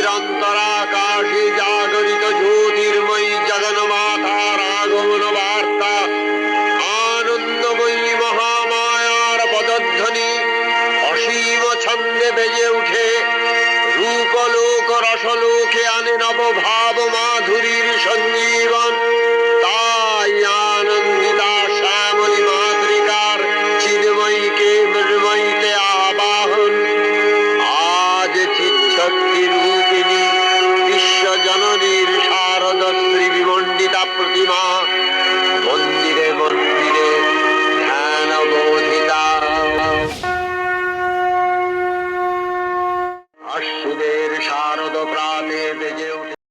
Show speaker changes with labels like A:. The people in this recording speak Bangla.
A: নিরন্তরাকাশে জাগরিত জ্যোতির্ময়ী জগন্মাতার আগমন বার্তা, আনন্দময়ী মহামায়ার পদধ্বনি অসীম ছন্দে বেজে উঠে রূপলোক রসলোকে আনে নবভাব মাধুরীর সঞ্জীবন। তাই আনন্দিতা শ্যামলী মাতৃকার চিন্ময়ীকে মৃন্ময়ীতে আবাহন। আজ চিৎশক্তি রূপিণী বিশ্বজননীর শারদশ্রী বিমণ্ডিতা প্রতিমা মন্দিরে মন্দিরে ধ্যান বোধিতা। আশ্বিনের শারদ প্রাতে বেজে